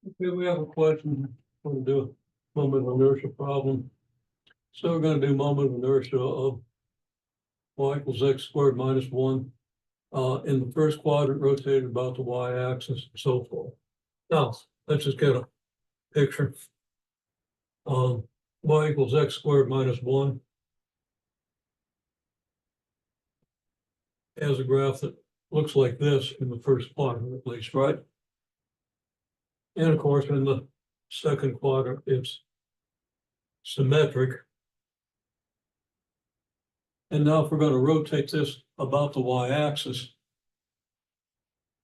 Okay, we have a question. We're gonna do a moment of inertia problem. So we're gonna do moment of inertia of y equals x squared minus one. In the first quadrant rotated about the y-axis and so forth. Now, let's just get a picture. Y equals x squared minus one. Has a graph that looks like this in the first quadrant at least, right? And of course, in the second quadrant, it's symmetric. And now if we're going to rotate this about the y-axis,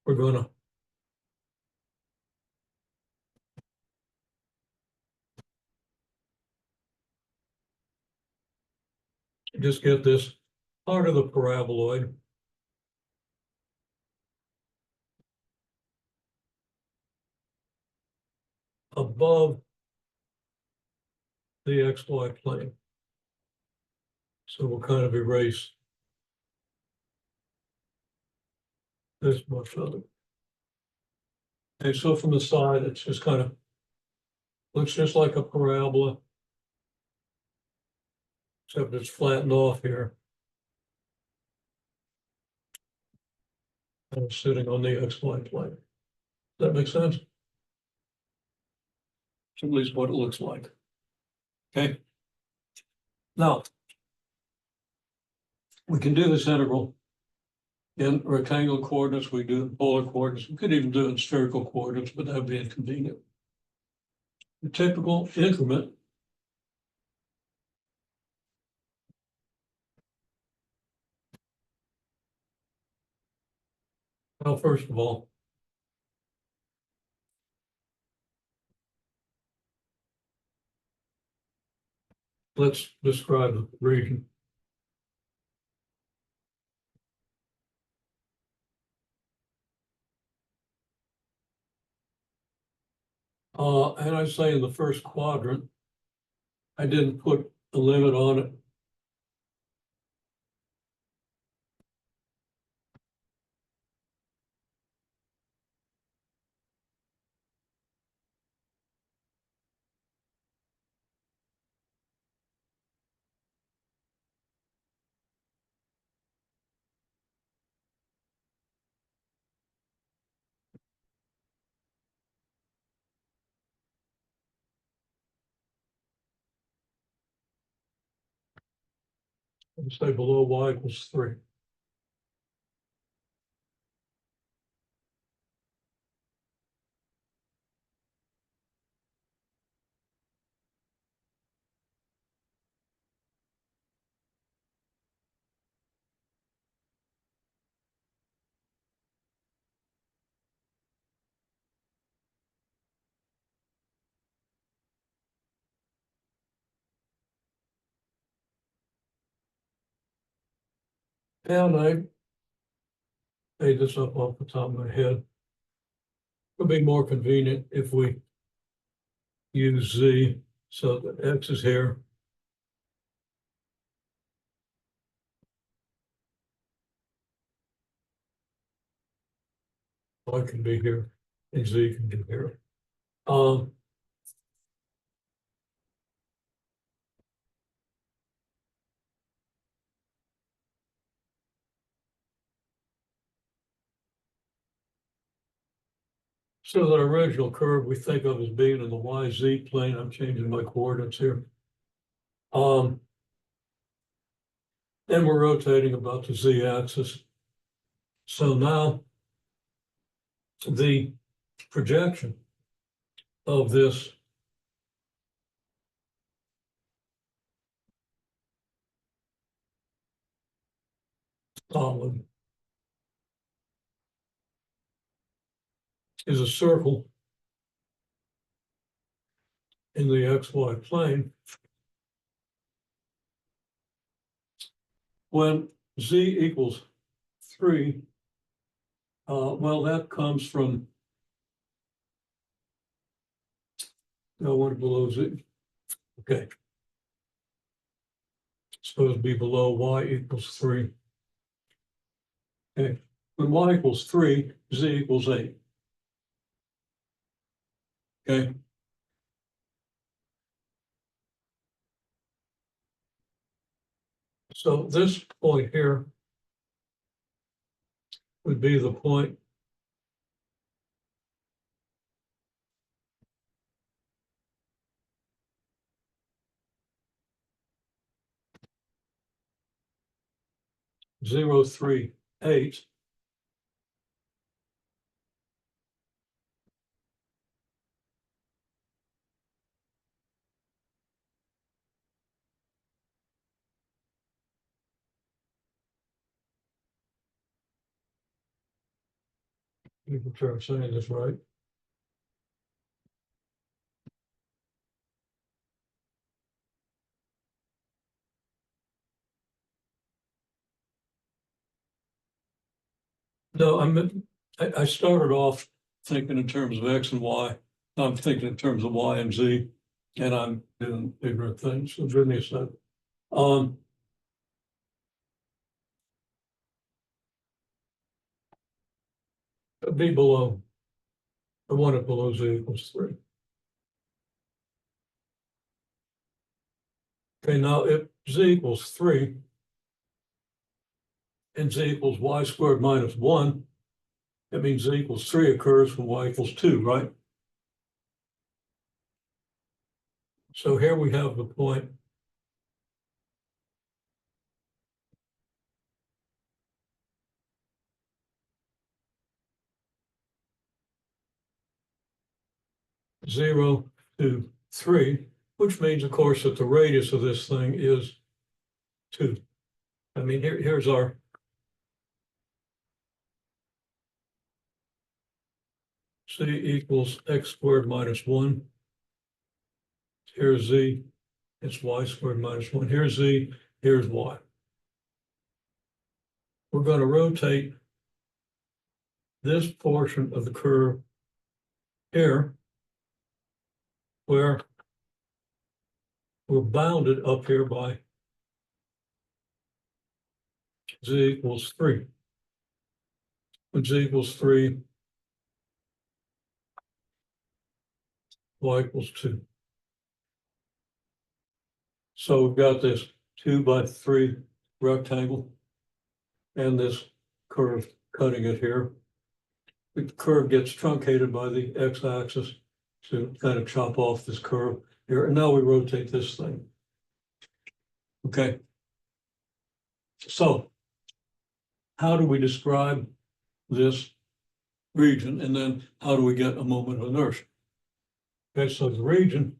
we're going to just get this part of the paraboloid above the xy plane. So we'll kind of erase this much of it. Okay, so from the side, it's just kind of looks just like a parabola, except it's flattened off here. And it's sitting on the xy plane. Does that make sense? It's at least what it looks like. Okay. Now, we can do this integral in rectangular coordinates. We do it in polar coordinates. We could even do it in spherical coordinates, but that would be inconvenient. The typical increment well, first of all, let's describe the region. And I say in the first quadrant, I didn't put a limit on it. And say below y equals 3. And I made this up off the top of my head. It'll be more convenient if we use z. So the x is here. Y can be here, and z can be here. So the original curve we think of as being in the YZ plane. I'm changing my coordinates here. And we're rotating about the Z axis. So now the projection of this solid is a circle in the XY plane. When Z equals 3, well, that comes from one below Z. Okay. It's supposed to be below Y equals 3. Okay. When Y equals 3, Z equals 8. Okay. So this point here would be the point zero, 3, 8. Let me try saying this right. No, I started off thinking in terms of X and Y. I'm thinking in terms of Y and Z, and I'm doing ignorant things. So give me a second. Be below. I want it below Z equals 3. Okay, now if Z equals 3 and Z equals Y squared minus 1, that means Z equals 3 occurs when Y equals 2, right? So here we have the point zero, 2, 3, which means, of course, that the radius of this thing is 2. I mean, here's our C equals X squared minus 1. Here's Z, it's Y squared minus 1. Here's Z, here's Y. We're going to rotate this portion of the curve here, where we're bounded up here by Z equals 3. When Z equals 3, Y equals 2. So we've got this 2 by 3 rectangle and this curve cutting it here. The curve gets truncated by the x-axis to kind of chop off this curve here. And now we rotate this thing. Okay. So how do we describe this region? And then how do we get a moment of inertia? Okay, so the region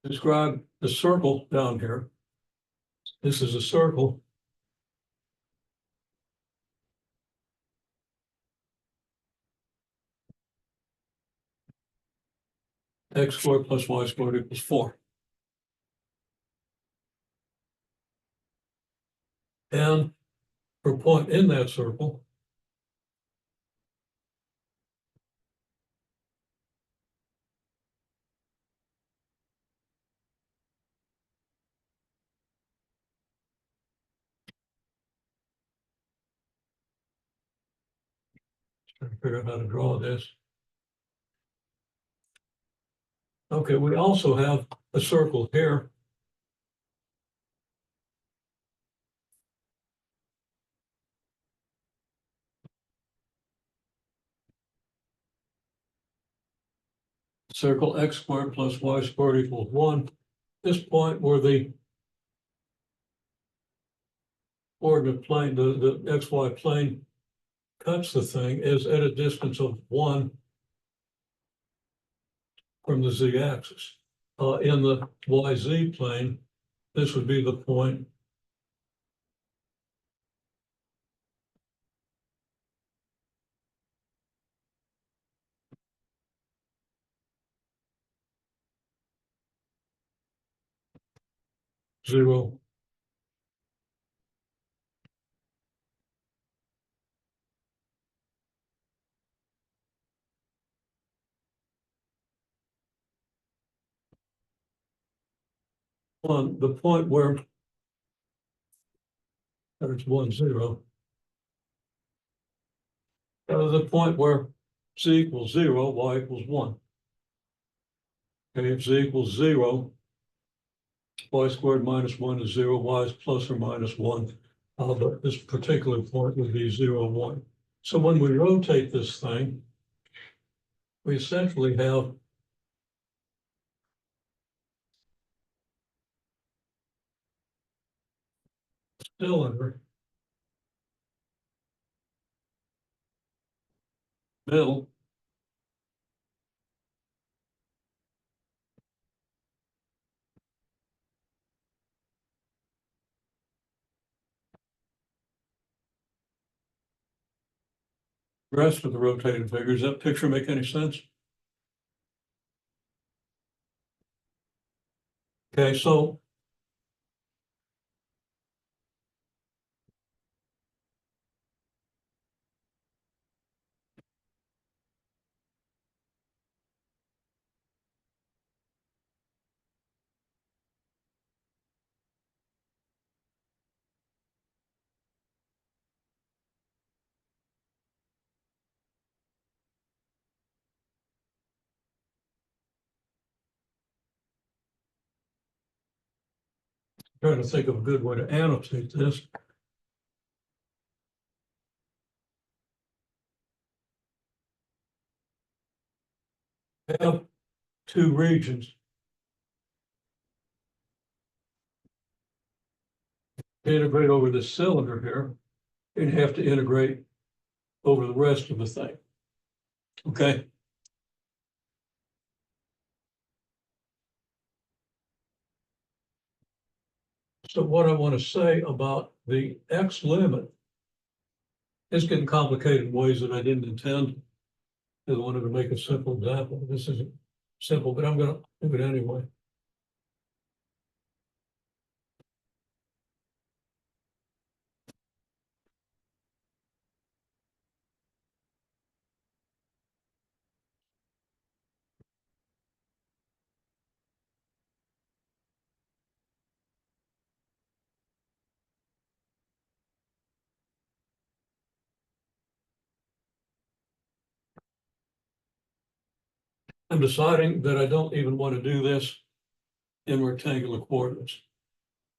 describe the circle down here. This is a circle. X squared plus Y squared equals 4. And for a point in that circle, trying to figure out how to draw this. Okay, we also have a circle here. Circle X squared plus Y squared equals 1. This point where the coordinate plane, the XY plane cuts the thing is at a distance of 1 from the Z axis. In the YZ plane, this would be the point 0. On the point where there's 1, 0. The point where z equals 0, y equals 1. Okay, if z equals 0, y squared minus 1 is 0, y is plus or minus 1. But this particular point would be 0, 1. So when we rotate this thing, we essentially have a cylinder, middle, rest of the rotated figure. Does that picture make any sense? Okay, so I'm trying to think of a good way to annotate this. I have two regions. To integrate over this cylinder here, and have to integrate over the rest of the thing. Okay. So what I want to say about the X limit is getting complicated in ways that I didn't intend. I wanted to make a simple example. This isn't simple, but I'm going to do it anyway. I'm deciding that I don't even want to do this in rectangular coordinates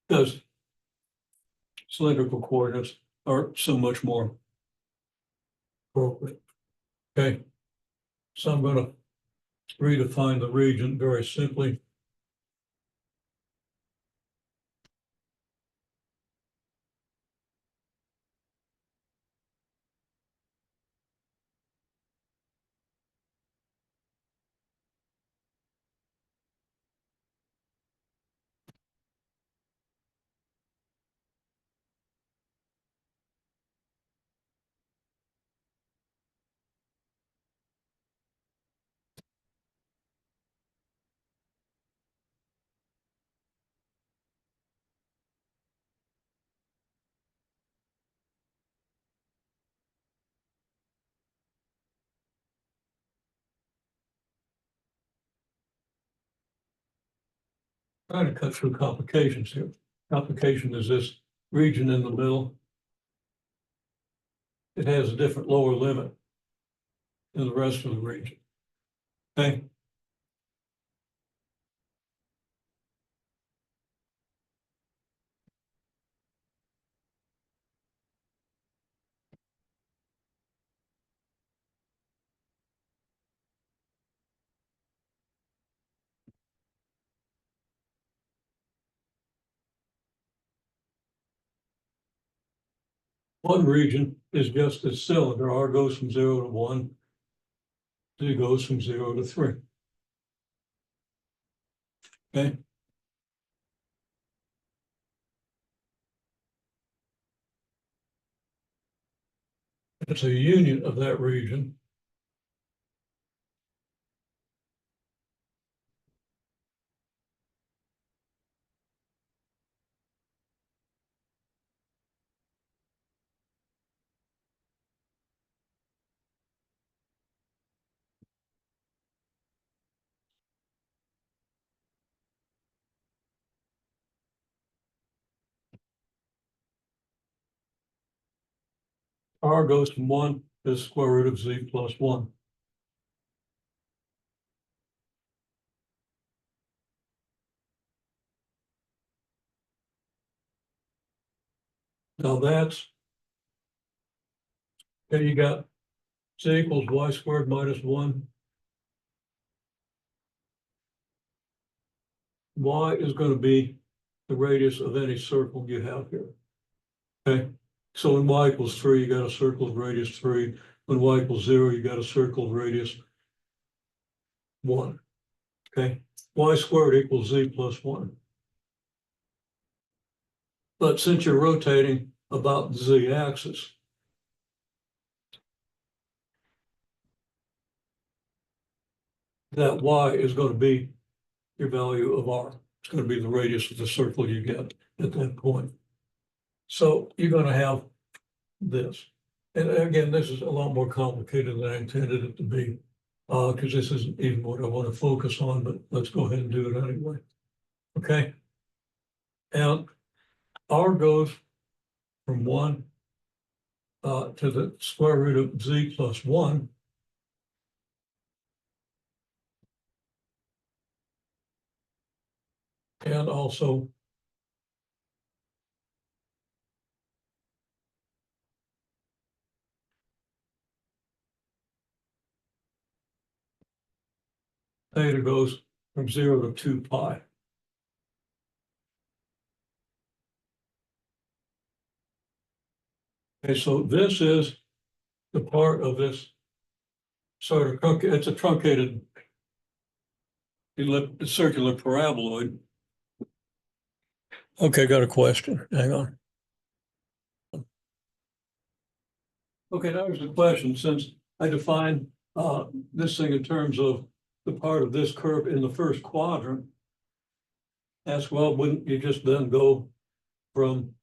because cylindrical coordinates are so much more appropriate. Okay, so I'm going to redefine the region very simply. Trying to cut through complications here. Complication is this region in the middle. It has a different lower limit than the rest of the region. Okay. One region is just this cylinder. R goes from 0 to 1. Z goes from 0 to 3. Okay. It's a union of that region. R goes from 1 to the square root of Z plus 1. Now that's, here you got Z equals Y squared minus 1. Y is going to be the radius of any circle you have here. Okay, so when Y equals 3, you got a circle of radius 3. When Y equals 0, you got a circle of radius 1. Okay, Y squared equals Z plus 1. But since you're rotating about the Z axis, that Y is going to be your value of R. It's going to be the radius of the circle you get at that point. So you're going to have this. And again, this is a lot more complicated than I intended it to be, because this isn't even what I want to focus on, but let's go ahead and do it anyway. Okay. And R goes from 1 to the square root of Z plus 1. And also theta goes from 0 to 2 pi. Okay, so this is the part of this sort of, it's a truncated circular paraboloid. Okay, got a question. Hang on. Okay, now here's the question. Since I define this thing in terms of the part of this curve in the first quadrant, ask, well, wouldn't you just then go from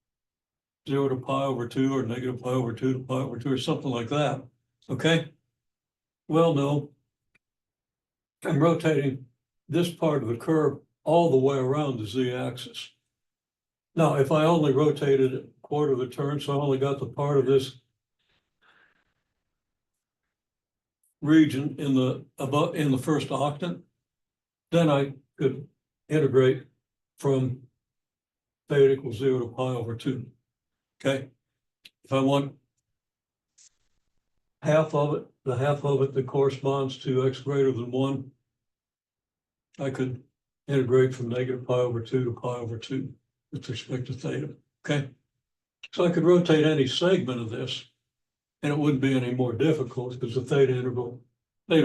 0 to pi over 2 or negative pi over 2 to pi over 2 or something like that? Okay. Well, no. I'm rotating this part of the curve all the way around the Z-axis. Now, if I only rotated a quarter of a turn, so I only got the part of this region in the first octant, then I could integrate from theta equals 0 to pi over 2. Okay. If I want half of it, the half of it that corresponds to x greater than 1, I could integrate from negative pi over 2 to pi over 2 with respect to theta. Okay. So I could rotate any segment of this, and it wouldn't be any more difficult because the theta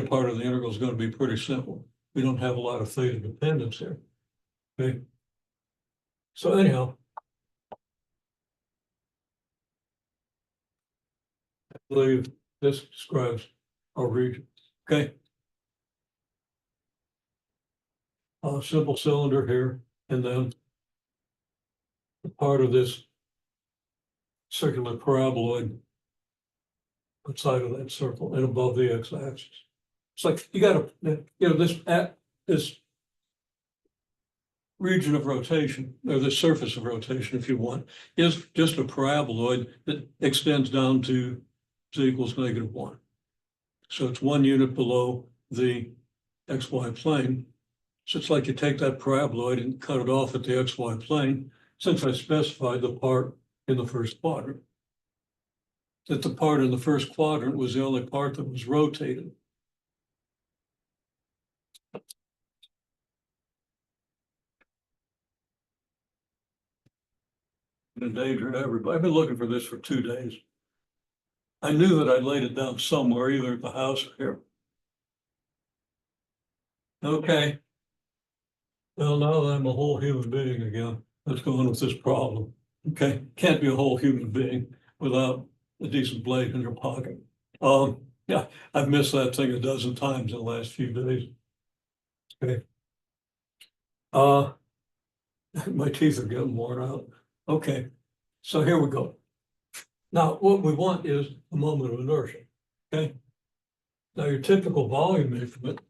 part of the integral is going to be pretty simple. We don't have a lot of theta dependence here. Okay. So anyhow, I believe this describes our region. Okay. A simple cylinder here, and then the part of this circular paraboloid outside of that circle and above the x-axis. It's like you got to, this region of rotation, or the surface of rotation, if you want, is just a paraboloid that extends down to z equals negative 1. So it's 1 unit below the xy plane. So it's like you take that paraboloid and cut it off at the xy plane, since I specified the part in the first quadrant. That the part in the first quadrant was the only part that was rotated. Endangered everybody. I've been looking for this for 2 days. I knew that I laid it down somewhere, either at the house or here. Okay. Well, now that I'm a whole human being again, let's go on with this problem. Okay, can't be a whole human being without a decent blade in your pocket. Yeah, I've missed that thing a dozen times in the last few days. Okay. My teeth are getting worn out. Okay, so here we go. Now, what we want is a moment of inertia. Okay. Now, your typical volume increment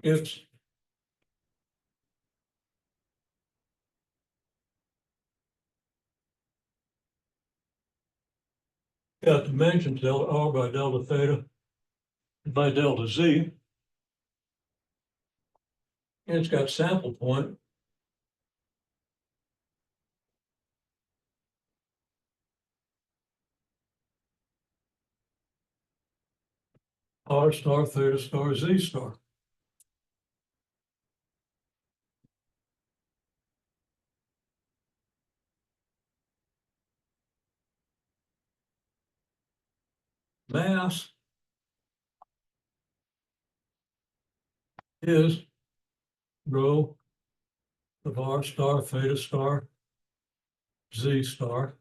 it's got dimensions delta R by delta theta by delta Z. And it's got sample point. R star theta star Z star. Mass is rho of R star theta star Z star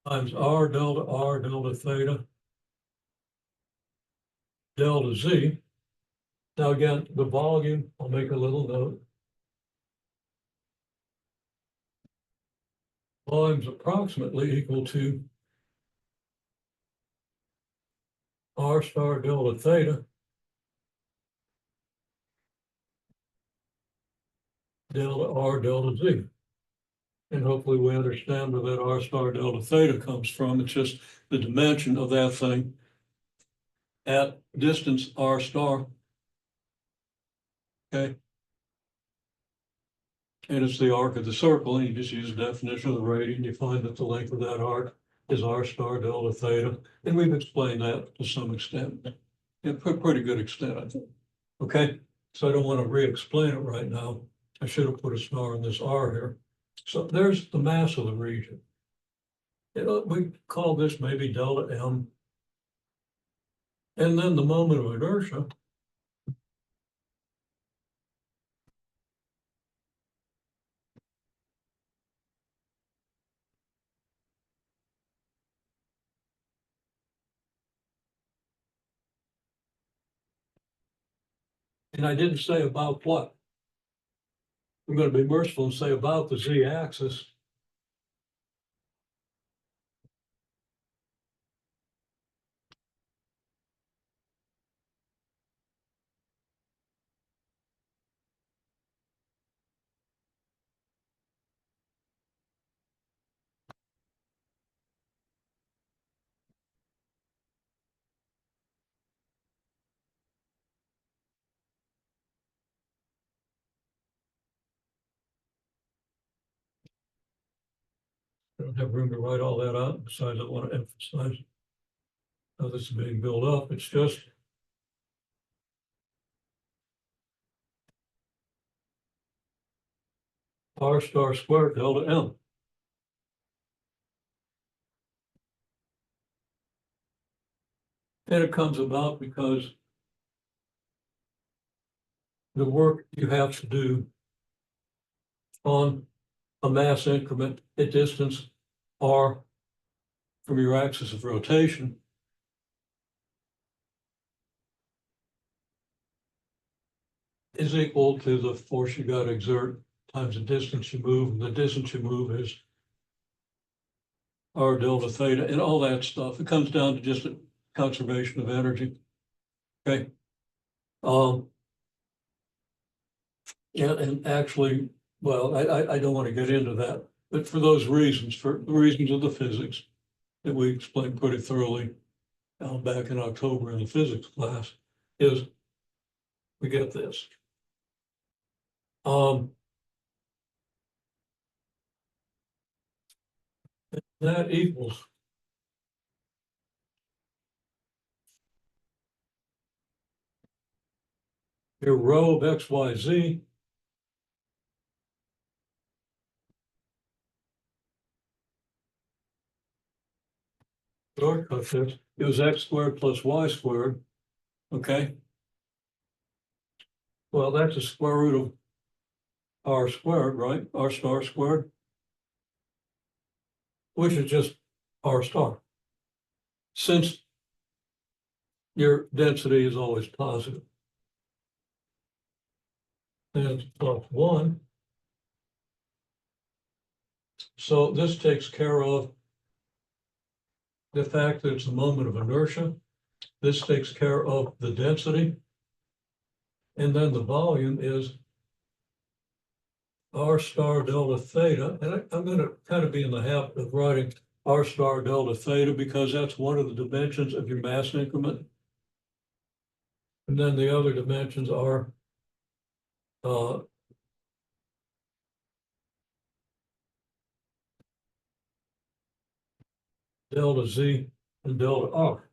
times R delta theta delta Z. Now again, the volume, I'll make a little note. Volume is approximately equal to R star delta theta delta R delta Z. And hopefully we understand where that R star delta theta comes from. It's just the dimension of that thing at distance R star. Okay. And it's the arc of the circle, and you just use the definition of the radian. You find that the length of that arc is R star delta theta. And we've explained that to some extent. Yeah, pretty good extent, I think. Okay, so I don't want to re-explain it right now. I should have put a star in this R here. So there's the mass of the region. You know, we call this maybe delta M. And then the moment of inertia. And I didn't say about what. I'm going to be merciful and say about the Z-axis. I don't have room to write all that out. Besides, I want to emphasize how this is being built up. It's just R star squared delta M. And it comes about because the work you have to do on a mass increment at distance R from your axis of rotation is equal to the force you got to exert times the distance you move. And the distance you move is R delta theta and all that stuff. It comes down to just a conservation of energy. Okay. And actually, well, I don't want to get into that, but for those reasons, for the reasons of the physics that we explained pretty thoroughly back in October in the physics class, is we get this. That equals your rho of X, Y, Z shortcut this, it was X squared plus Y squared, okay? Well, that's the square root of R squared, right? R star squared, which is just R star. Since your density is always positive. And plus 1. So this takes care of the fact that it's a moment of inertia. This takes care of the density. And then the volume is R star delta theta. And I'm going to kind of be in the habit of writing R star delta theta because that's one of the dimensions of your mass increment. And then the other dimensions are delta Z and delta R.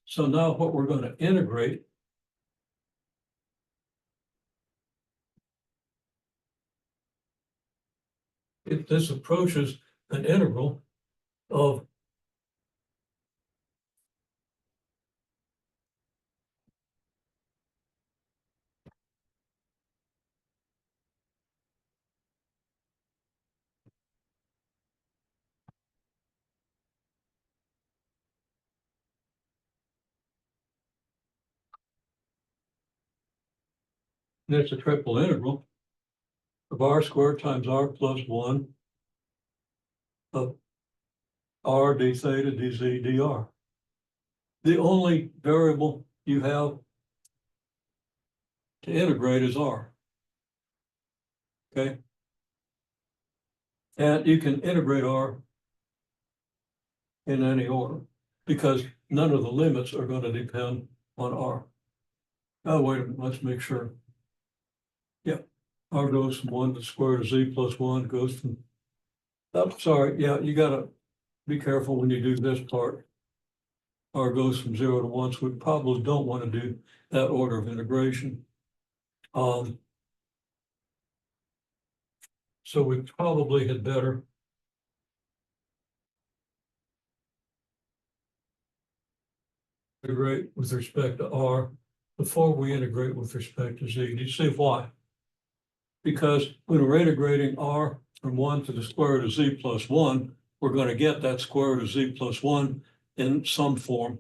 So now what we're going to integrate if this approaches an integral of it's a triple integral of R squared times R plus 1 of R d theta dz dr. The only variable you have to integrate is R. Okay. And you can integrate R in any order because none of the limits are going to depend on R. Oh, wait a minute, let's make sure. Yep, R goes from 1 to the square root of Z plus 1 goes from, oh, sorry, yeah, you gotta be careful when you do this part. R goes from 0 to 1, so we probably don't want to do that order of integration. So we probably had better integrate with respect to R before we integrate with respect to Z. Do you see why? Because when we're integrating R from 1 to the square root of Z plus 1, we're going to get that square root of Z plus 1 in some form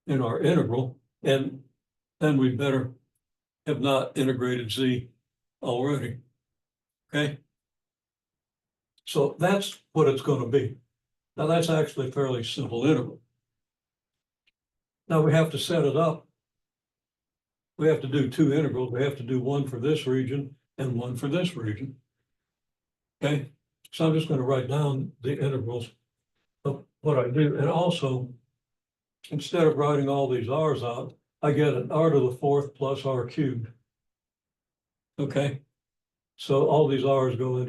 in our integral, and then we better have not integrated Z already. Okay? So that's what it's going to be. Now that's actually a fairly simple integral. Now we have to set it up. We have to do two integrals. We have to do one for this region and one for this region. Okay, so I'm just going to write down the integrals of what I do. And also, instead of writing all these R's out, I get an R to the fourth plus R cubed. Okay, so all these R's go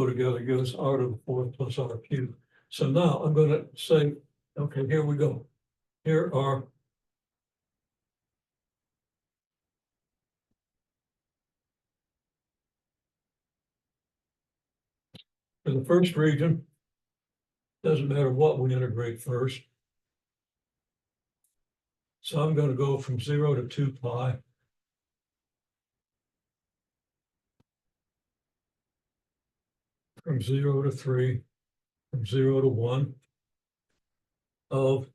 together, give us R to the fourth plus R cubed. So now I'm going to say, okay, here we go. Here are for the first region, doesn't matter what we integrate first. So I'm going to go from 0 to 2 pi. From 0 to 3, from 0 to 1 of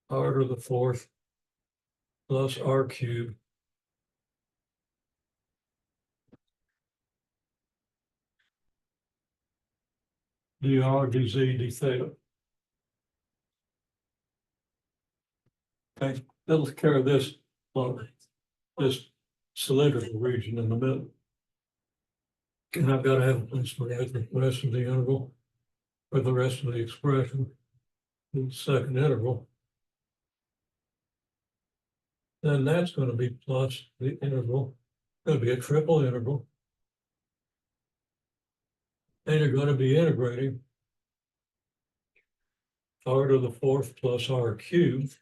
R to the fourth plus R cubed dr dz d theta. Okay, that'll take care of this, this cylindrical region in the middle. And I've got to have a place for the rest of the integral, or the rest of the expression, in the second integral. Then that's going to be plus the integral, going to be a triple integral. And you're going to be integrating R to the fourth plus R cubed.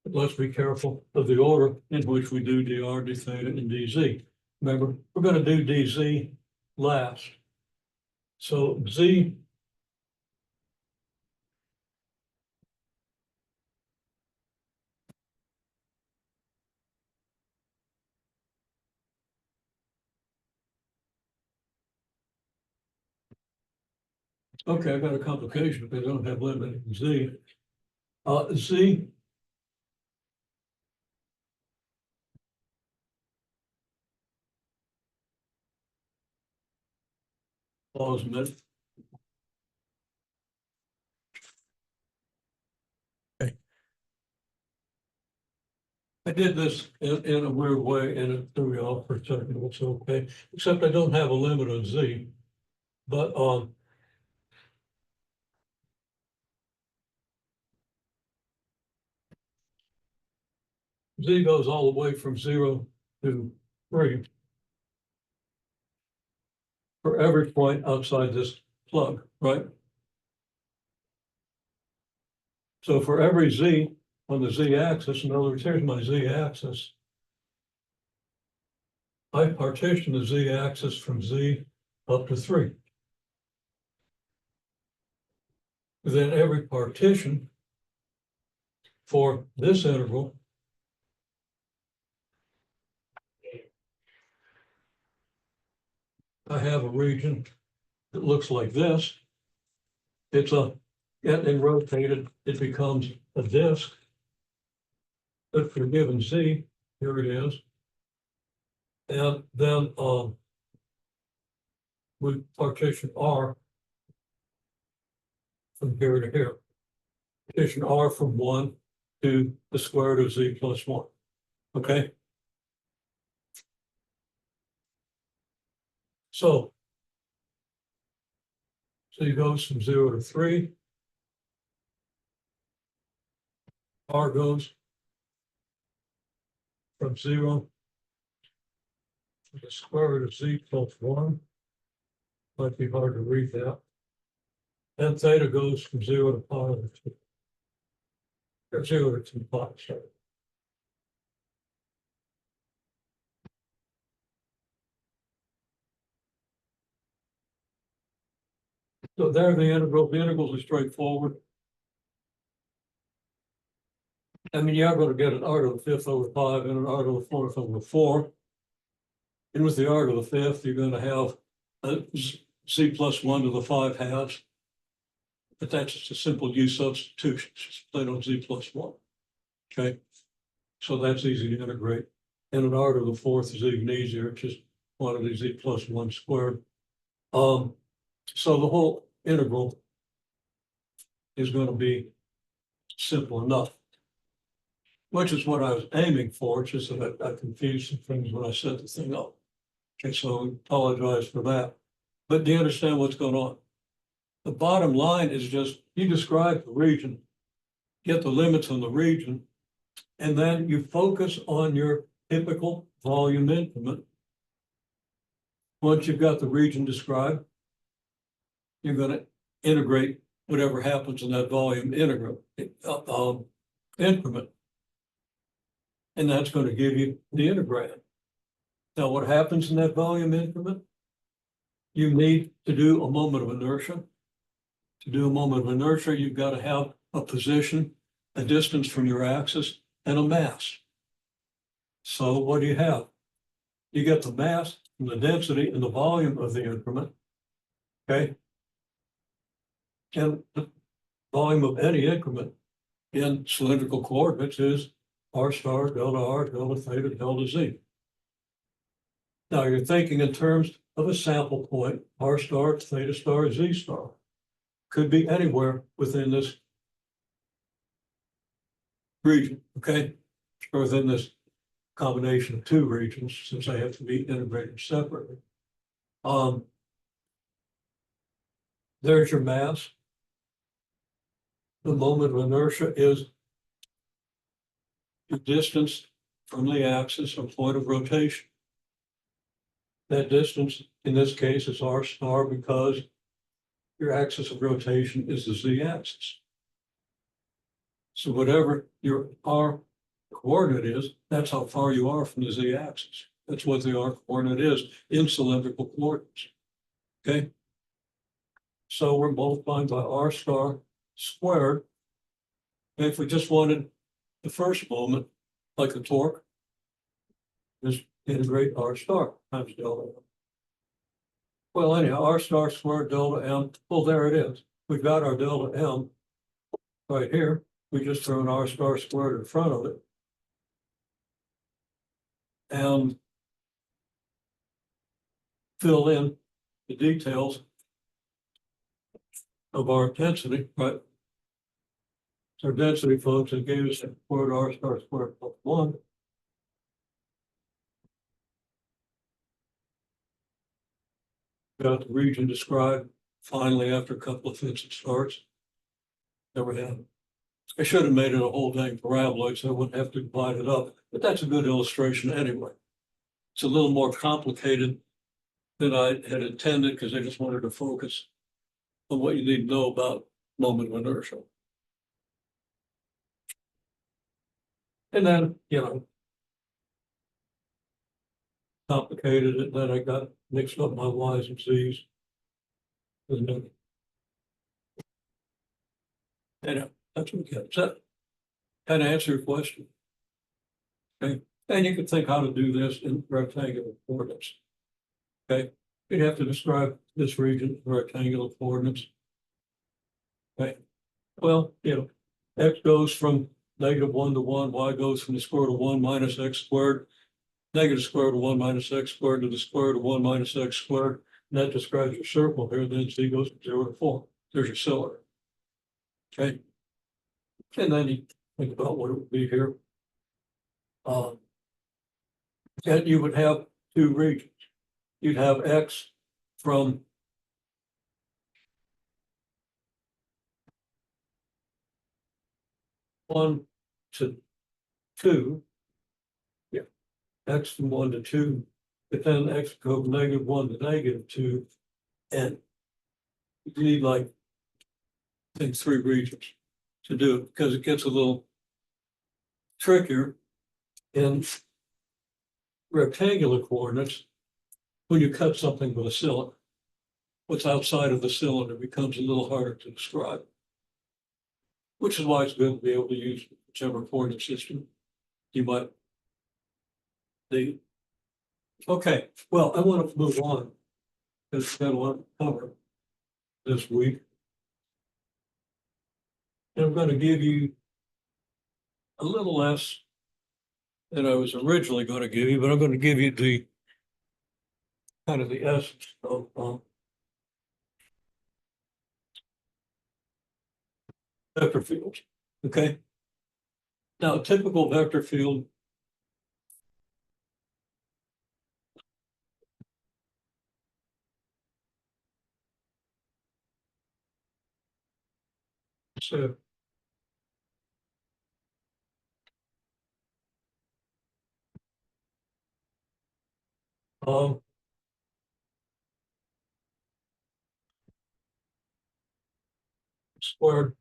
But let's be careful of the order in which we do dr, d theta, and dz. Remember, we're going to do dz last. So z okay, I've got a complication because I don't have limit in z. Z Pause a minute. Okay. I did this in a weird way and it threw me off for a second. It's okay, except I don't have a limit on Z. But Z goes all the way from 0 to 3 for every point outside this plug, right? So for every Z on the Z axis, in other words, here's my Z axis. I partition the Z axis from Z up to 3. Then every partition for this interval I have a region that looks like this. It's and rotated, it becomes a disk. But for given Z, here it is. And then we partition R from here to here. Partition R from 1 to the square root of Z plus 1. Okay? So Z goes from 0 to 3. R goes from 0 to the square root of Z plus 1. Might be hard to read that. And theta goes from 0 to pi over 2. Or 0 to 2 pi, sorry. So there the integral. The integrals are straightforward. I mean, you are going to get an r to the 5th over 5 and an r to the 4th over 4. And with the r to the 5th, you're going to have a Z plus 1 to the 5 halves. But that's just a simple U substitution, split on Z plus 1. Okay, so that's easy to integrate. And an r to the 4th is even easier, just quantity Z plus 1 squared. So the whole integral is going to be simple enough, which is what I was aiming for. It's just that I confused some things when I set the thing up. Okay, so I apologize for that. But do you understand what's going on? The bottom line is just you describe the region, get the limits on the region, and then you focus on your typical volume increment. Once you've got the region described, you're going to integrate whatever happens in that volume increment. And that's going to give you the integrand. Now, what happens in that volume increment? You need to do a moment of inertia. To do a moment of inertia, you've got to have a position, a distance from your axis, and a mass. So what do you have? You get the mass and the density and the volume of the increment. Okay. And the volume of any increment in cylindrical coordinates is r star, delta theta, delta z. Now you're thinking in terms of a sample point, r star, theta star, z star. Could be anywhere within this region, okay? Or within this combination of two regions, since they have to be integrated separately. There's your mass. The moment of inertia is the distance from the axis or point of rotation. That distance, in this case, is r star because your axis of rotation is the z-axis. So whatever your r coordinate is, that's how far you are from the z-axis. That's what the r coordinate is in cylindrical coordinates. Okay? So we're multiplying by r star squared. And if we just wanted the first moment, like a torque, just integrate r star times delta m. Well, anyhow, r star squared delta m, well, there it is. We've got our delta m right here. We just throw an r star squared in front of it. And fill in the details of our density, right? So density function gave us squared r star squared plus 1. Got the region described finally after a couple of fits and starts. Never had. I should have made it a whole dang paraboloid so I wouldn't have to divide it up, but that's a good illustration anyway. It's a little more complicated than I had intended because I just wanted to focus on what you need to know about moment of inertia. And then, complicated it, then I got mixed up my Y's and Z's. And that's what we get. Does that kind of answer your question? Okay. And you can think how to do this in rectangular coordinates. Okay. You'd have to describe this region in rectangular coordinates. Okay. Well, x goes from -1 to 1, y goes from the square root of 1 minus x squared, negative square root of 1 minus x squared to the square root of 1 minus x squared. And that describes your circle here. Then z goes from 0 to 4. There's your cylinder. Okay. And then you think about what it would be here. And you would have two regions. You'd have x from one to two. Yeah, x from 1 to 2, but then x goes -1 to -2, and you need like I think 3 regions to do it because it gets a little trickier in rectangular coordinates when you cut something with a cylinder. What's outside of the cylinder becomes a little harder to describe, which is why it's good to be able to use whichever coordinate system you might need. Okay, well, I want to move on because we've got a lot to cover this week. And I'm going to give you a little less than I was originally going to give you, but I'm going to give you the kind of the essence of vector fields. Okay. Now, a typical vector field so squared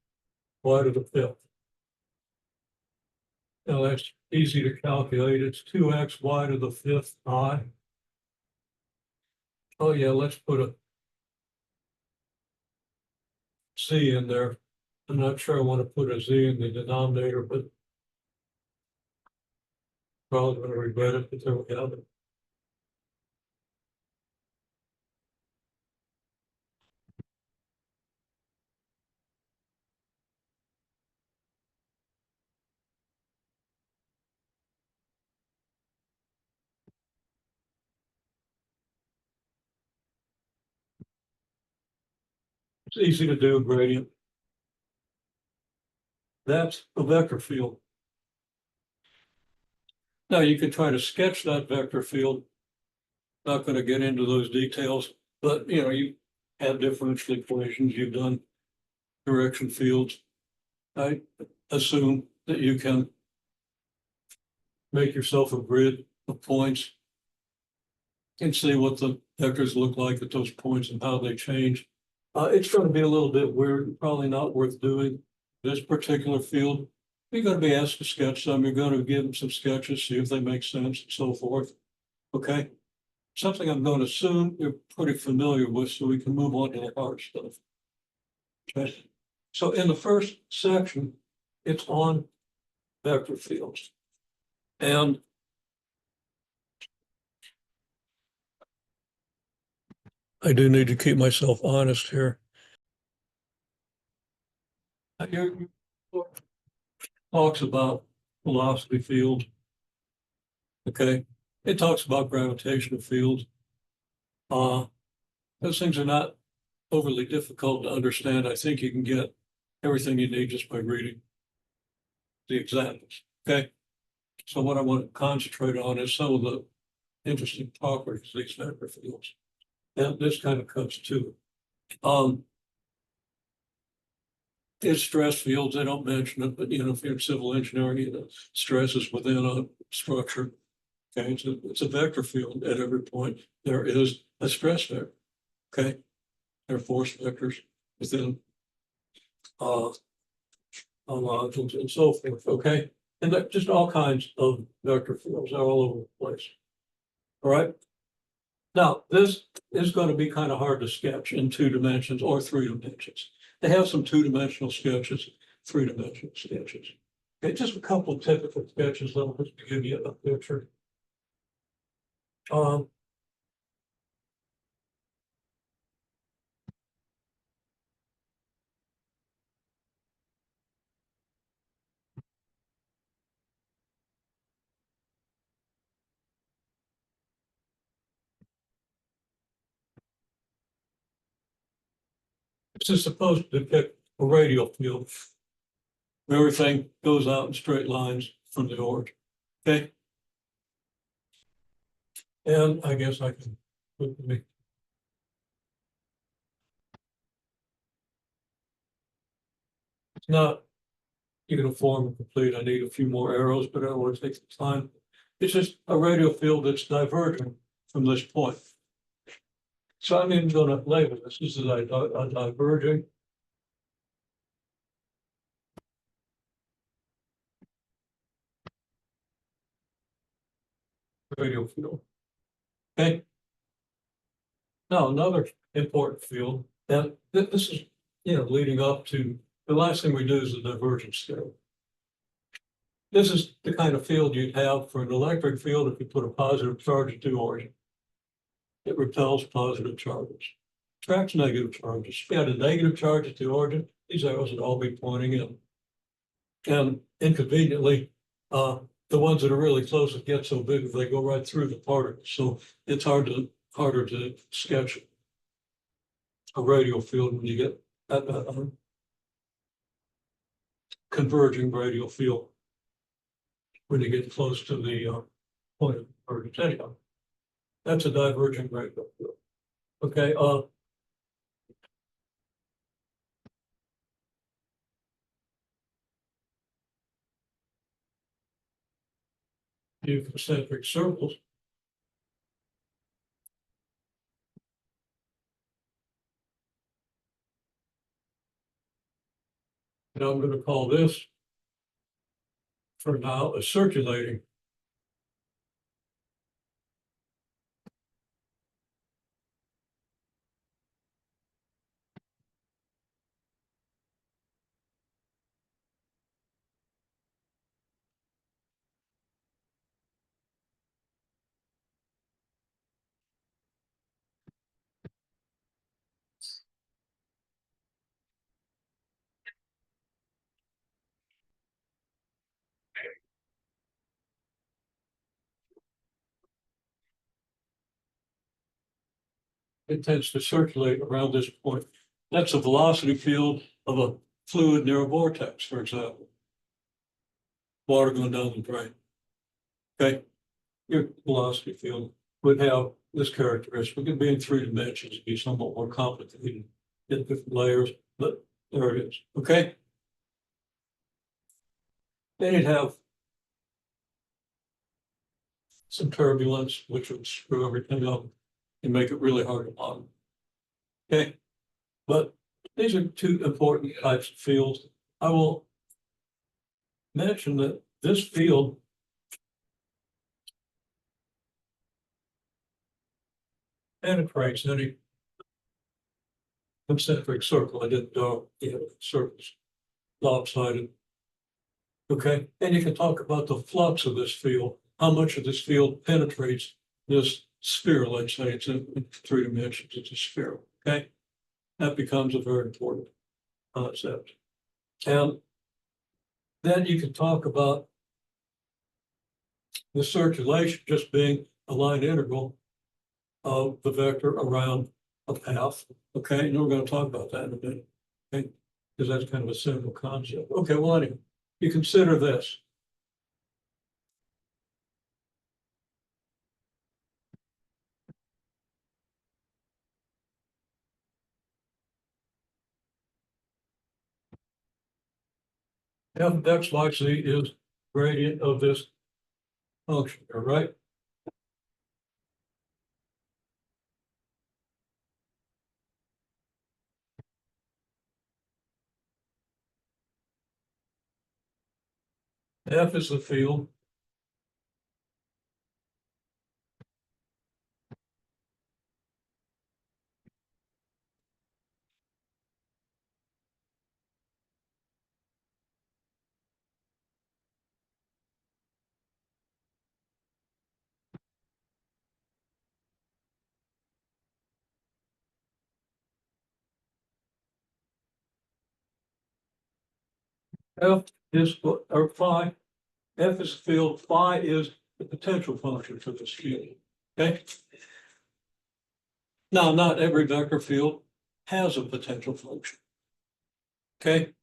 y to the 5th. Now that's easy to calculate. It's 2xy to the 5th I. Oh yeah, let's put a z in there. I'm not sure I want to put a z in the denominator, but probably going to regret it, but there we have it. It's easy to do a gradient. That's a vector field. Now you can try to sketch that vector field. Not going to get into those details, but you have differential equations, you've done direction fields. I assume that you can make yourself a grid of points and see what the vectors look like at those points and how they change. It's going to be a little bit weird, probably not worth doing this particular field. You're going to be asked to sketch some, you're going to give them some sketches, see if they make sense and so forth. Okay. Something I'm going to assume you're pretty familiar with, so we can move on to the hard stuff. Okay. So in the first section, it's on vector fields. And I do need to keep myself honest here. Here talks about velocity fields. Okay. It talks about gravitational fields. Those things are not overly difficult to understand. I think you can get everything you need just by reading the examples, okay? So what I want to concentrate on is some of the interesting properties of these vector fields. And this kind of comes to it. It's stress fields, they don't mention it, but if you're in civil engineering, stress is within a structure. Okay, it's a vector field at every point. There is a stress vector. Okay, there are force vectors within modules and so forth. Okay, and that just all kinds of vector fields are all over the place. All right. Now, this is going to be kind of hard to sketch in 2 dimensions or 3 dimensions. They have some 2-dimensional sketches, 3-dimensional sketches. Okay, just a couple of typical sketches that'll just give you a picture. This is supposed to depict a radial field. Everything goes out in straight lines from the origin. Okay. And I guess I can put the it's not uniform and complete. I need a few more arrows, but I don't want to take the time. It's just a radial field that's diverging from this point. So I'm even going to label this. This is a diverging radial field. Okay. Now, another important field, and this is, leading up to the last thing we do is the divergence scale. This is the kind of field you'd have for an electric field if you put a positive charge at the origin. It repels positive charges, attracts negative charges. If you had a negative charge at the origin, these arrows would all be pointing in. And inconveniently, the ones that are really close would get so big that they go right through the particles. So it's harder to sketch a radial field when you get a converging radial field when you get close to the point of convergence. Anyhow, that's a diverging radial field. Okay. You concentric circles. And I'm going to call this for now a circulating it tends to circulate around this point. That's a velocity field of a fluid near a vortex, for example. Water going down the drain. Okay, your velocity field would have this characteristic. It could be in 3 dimensions, be somewhat more complicated in different layers, but there it is. Okay. Then you'd have some turbulence, which would screw everything up and make it really hard to model. Okay, but these are 2 important types of fields. I will mention that this field penetrates any concentric circle. I didn't know circles lopsided. Okay, and you can talk about the flux of this field, how much of this field penetrates this sphere. Let's say it's in 3 dimensions, it's a sphere. Okay, that becomes a very important concept. And then you can talk about the circulation just being a line integral of the vector around of F, okay, and we're gonna talk about that in a minute, okay? Because that's kind of a simple concept. Okay, well, anyway, you consider this. F of x y z is gradient of this function, all right? F is the field. F is, or phi, F is the field, phi is the potential function for this field, okay? Now, not every vector field has a potential function, okay?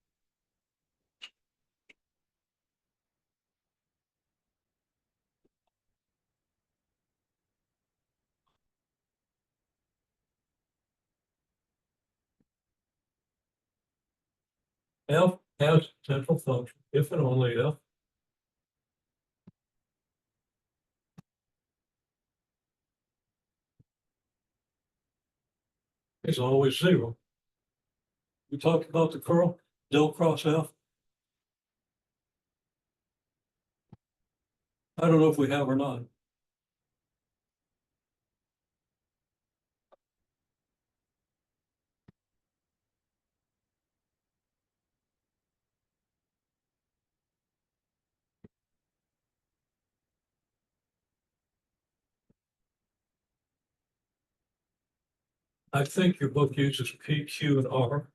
F has potential function if and only if is always zero. We talked about the curl, del cross F. I don't know if we have or not. I think your book uses P, Q, and R.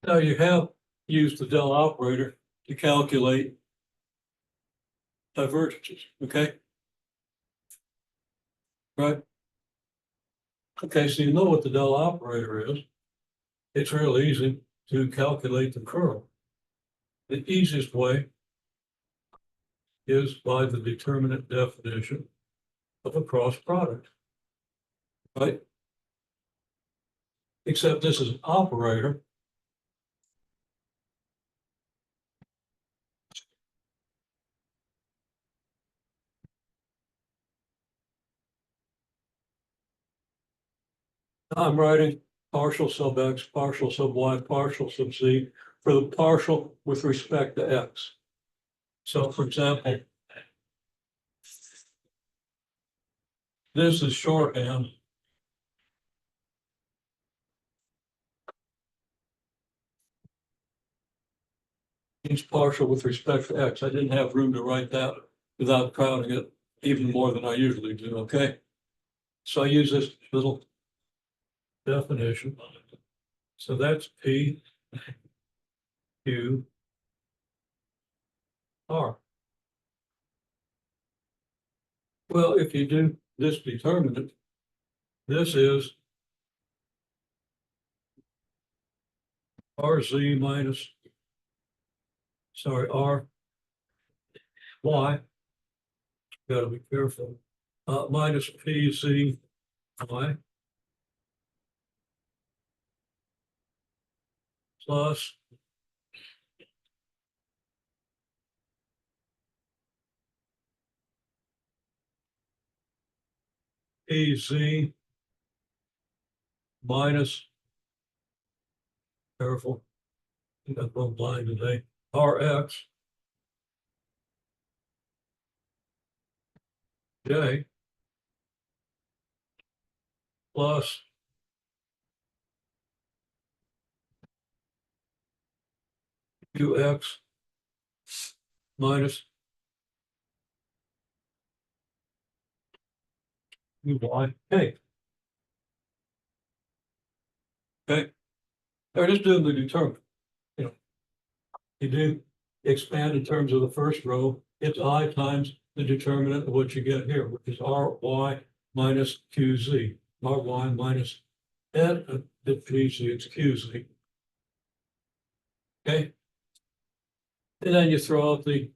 Now you have used the del operator to calculate divergences, okay? Right? Okay, so you know what the del operator is. It's real easy to calculate the curl. The easiest way is by the determinant definition of a cross product, right? Except this is an operator. I'm writing partial sub x, partial sub y, partial sub z for the partial with respect to x. So for example, this is shorthand. It's partial with respect to x. I didn't have room to write that without crowding it even more than I usually do, okay? So I use this little definition. So that's P, Q, R. Well, if you do this determinant, this is RZ minus, sorry, R, Y, gotta be careful, minus PZ, Y, plus PZ minus, careful, I got one blind today, RX, J, plus QX minus UY. Hey, okay, they're just doing the determinant. You know, you do expand in terms of the first row, it's I times the determinant of what you get here, which is RY minus QZ, RY minus N, the PZ, it's QZ. Okay. And then you throw out the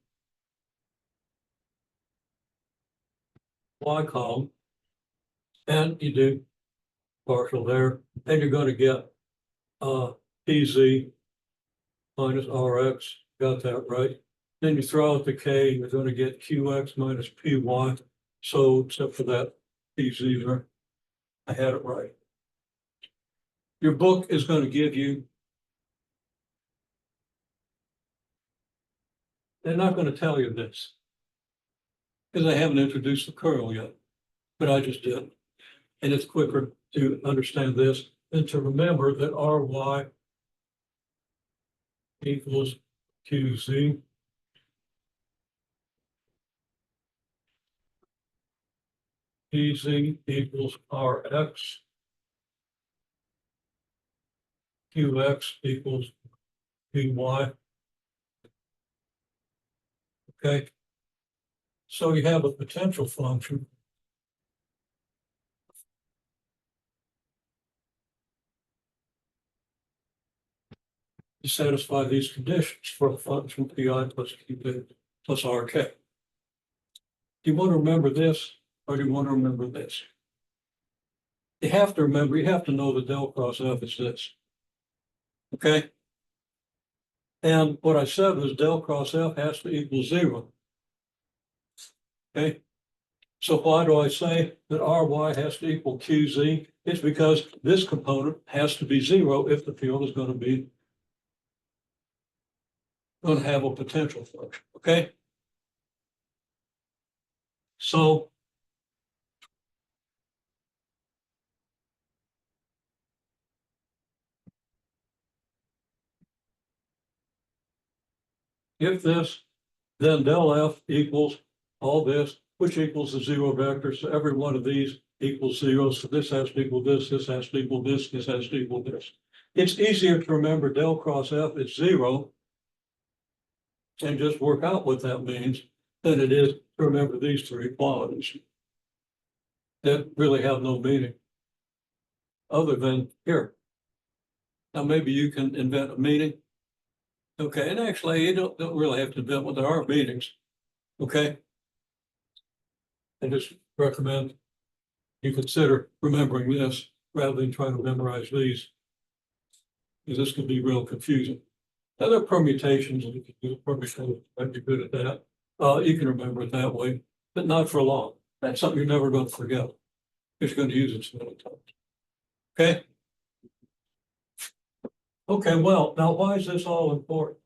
Y column and you do partial there, and you're going to get PZ minus RX, got that right. Then you throw out the K, you're going to get QX minus PY. So except for that PZ there, I had it right. Your book is going to give you, they're not going to tell you this because they haven't introduced the curl yet, but I just did. And it's quicker to understand this than to remember that RY equals QZ. PZ equals RX. QX equals PY. Okay. So you have a potential function. To satisfy these conditions for a function PI plus QB plus RK. Do you want to remember this or do you want to remember this? You have to remember, you have to know that del cross F is this. Okay. And what I said was del cross F has to equal 0. Okay. So why do I say that RY has to equal QZ? It's because this component has to be 0 if the field is going to have a potential function. Okay. So if this, then del F equals all this, which equals the 0 vector. So every one of these equals 0. So this has to equal this, this has to equal this, this has to equal this. It's easier to remember del cross F is 0 and just work out what that means than it is to remember these three quantities that really have no meaning other than here. Now, maybe you can invent a meaning. Okay, and actually, you don't really have to invent one. There are meanings. Okay. I just recommend you consider remembering this rather than trying to memorize these, because this can be real confusing. Other permutations, and if you do permutations, I'd be good at that. You can remember it that way, but not for long. That's something you're never going to forget because you're going to use it so many times. Okay. Okay, well, now why is this all important?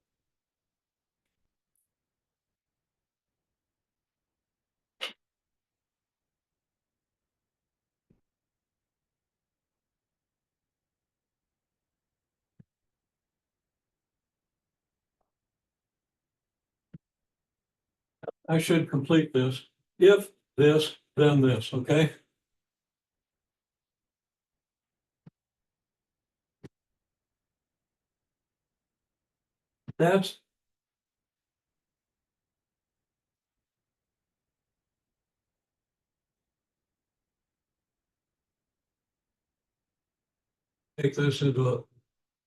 I should complete this. If this, then this, okay? That's take this into a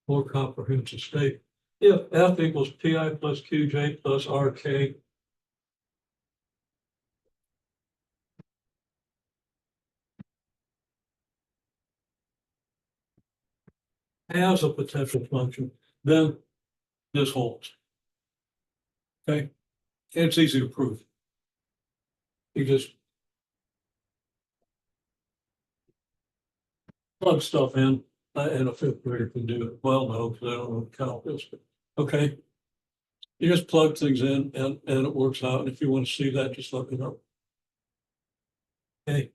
more comprehensive state. If F equals PI plus QJ plus RK, has a potential function, then this holds. Okay, it's easy to prove. You just plug stuff in, and a fifth grader can do it. Well, no, because I don't know calculus. But okay, you just plug things in, and it works out. And if you want to see that, just let me know. Okay,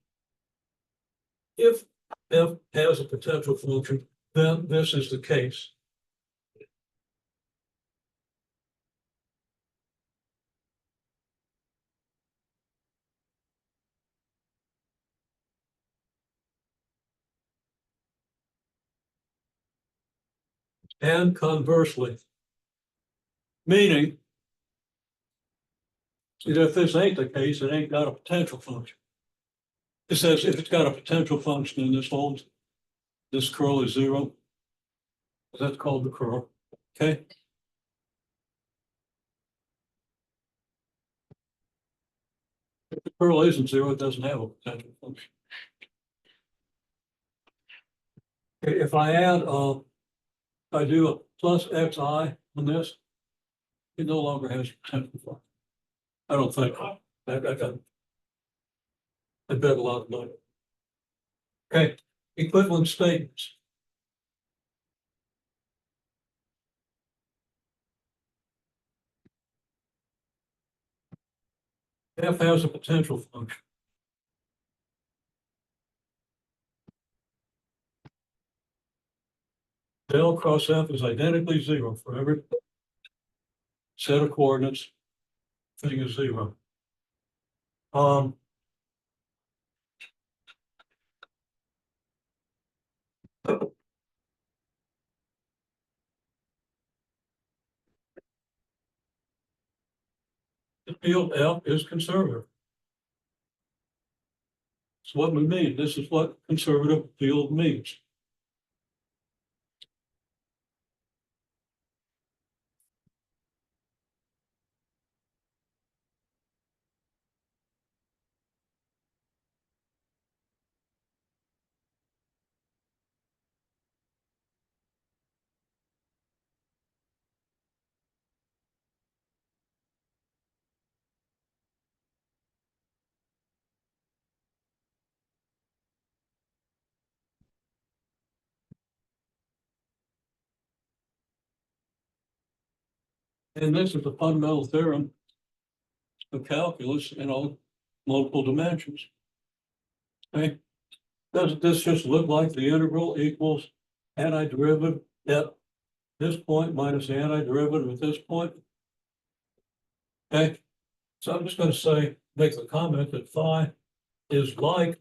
if F has a potential function, then this is the case. And conversely, Meaning that if this ain't the case, it ain't got a potential function. It says if it's got a potential function and this holds, this curl is zero. That's called the curl. Okay. If the curl isn't zero, it doesn't have a potential function. Okay, if I add if I do a plus xi on this, it no longer has potential function. I don't think. I bet a lot of money. Okay, equivalent statements. F has a potential function. Del cross F is identically zero for every set of coordinates. Thing is zero. The field F is conservative. So what we mean, this is what conservative field means. And this is a fundamental theorem of calculus in all multiple dimensions. Okay, doesn't this just look like the integral equals antiderivative at this point minus the antiderivative at this point? Okay, so I'm just going to say, make the comment that phi is like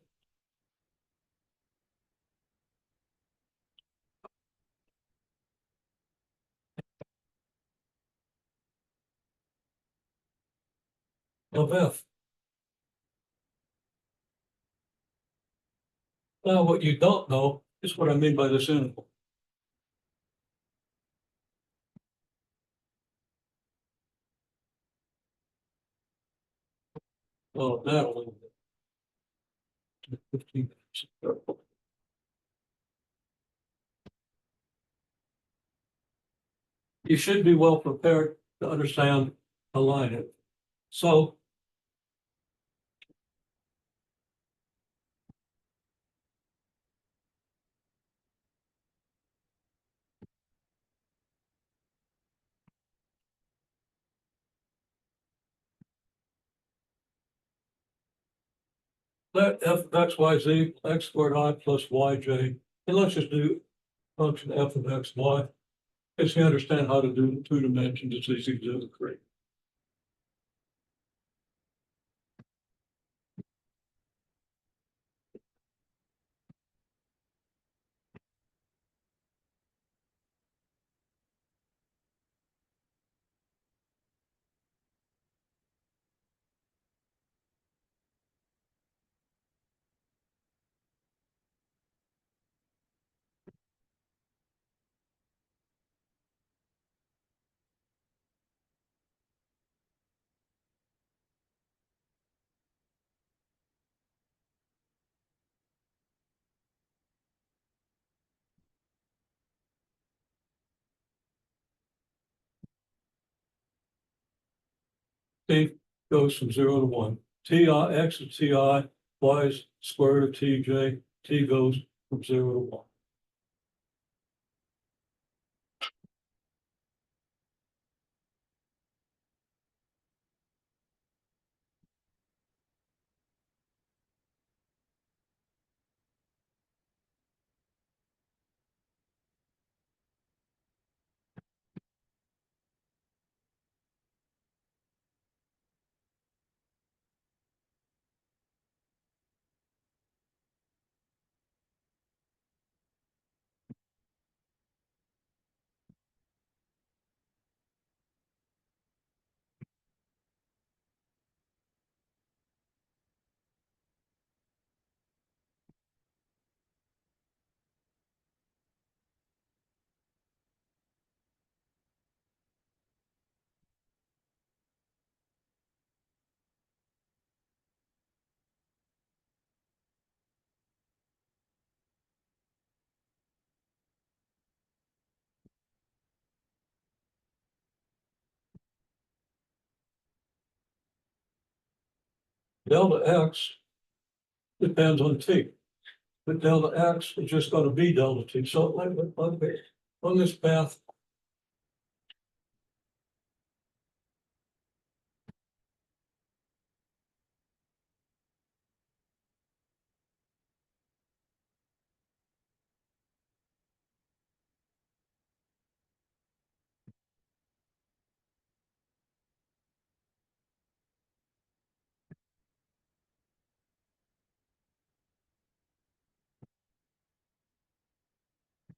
of f. Now, what you don't know is what I mean by this integral. Oh, that'll 15 minutes. You should be well prepared to understand a line. So let f of x, y, z, x squared I plus yj, and let's just do function f of x, y. If you understand how to do 2 dimensions, it's easy to do the three. T goes from 0 to 1. Ti, x is ti, y is square root of tj, t goes from 0 to 1. delta x depends on t. But delta x is just going to be delta t. So on this path,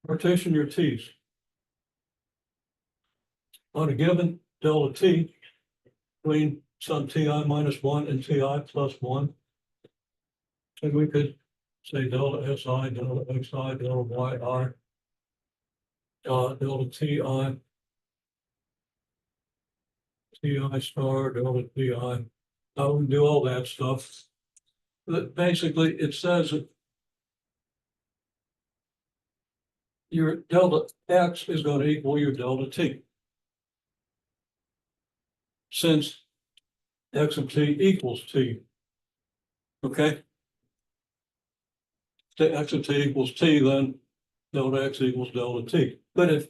partition your t's. On a given delta t, between some ti minus 1 and ti plus 1, and we could say delta si, delta xi, delta yi, delta ti, ti star, delta ti. We can do all that stuff. But basically, it says that your delta x is going to equal your delta t. Since x of t equals t. Okay? If x of t equals t, then delta x equals delta t. But if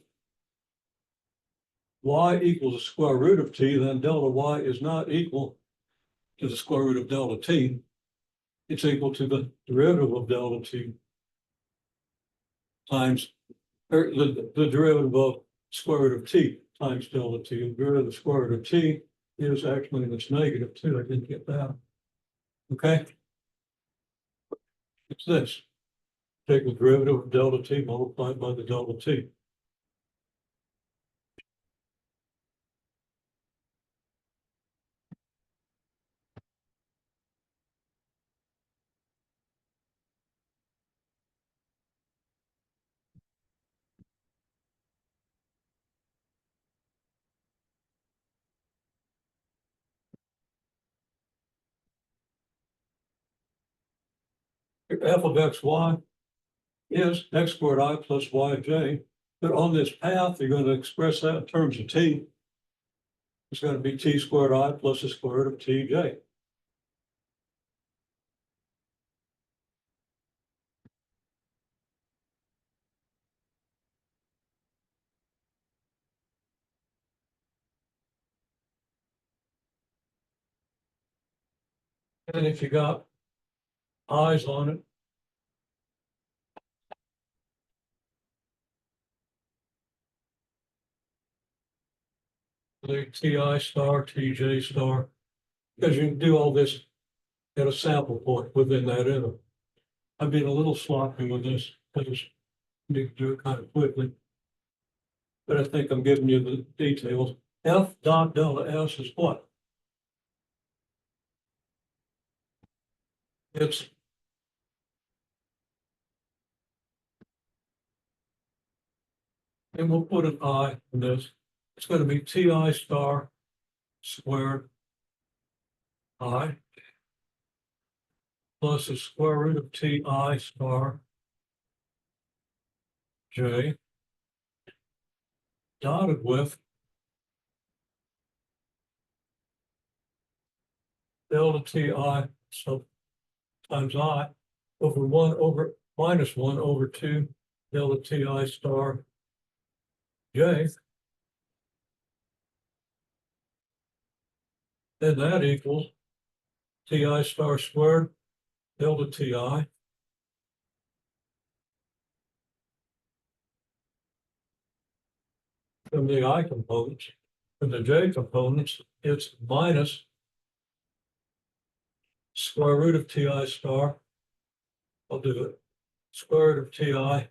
y equals the square root of t, then delta y is not equal to the square root of delta t. It's equal to the derivative of delta t times, or the derivative of square root of t times delta t. The derivative of the square root of t is actually it's negative too. I didn't get that. Okay? It's this. Take the derivative of delta t multiplied by the delta t. F of xy is x squared I plus yj. But on this path, you're going to express that in terms of t. It's going to be t squared I plus the square root of tj. And if you got eyes on it, the ti star, tj star, because you can do all this at a sample point within that interval. I've been a little sloppy with this because I need to do it kind of quickly. But I think I'm giving you the details. F dot delta S is what? It's and we'll put an I in this. It's going to be ti star squared I plus the square root of ti star j dotted with delta ti so times I over 1 over minus 1 over 2 delta ti star j. Then that equals ti star squared delta ti from the I components. From the j components, it's minus square root of ti star. I'll do it. Square root of ti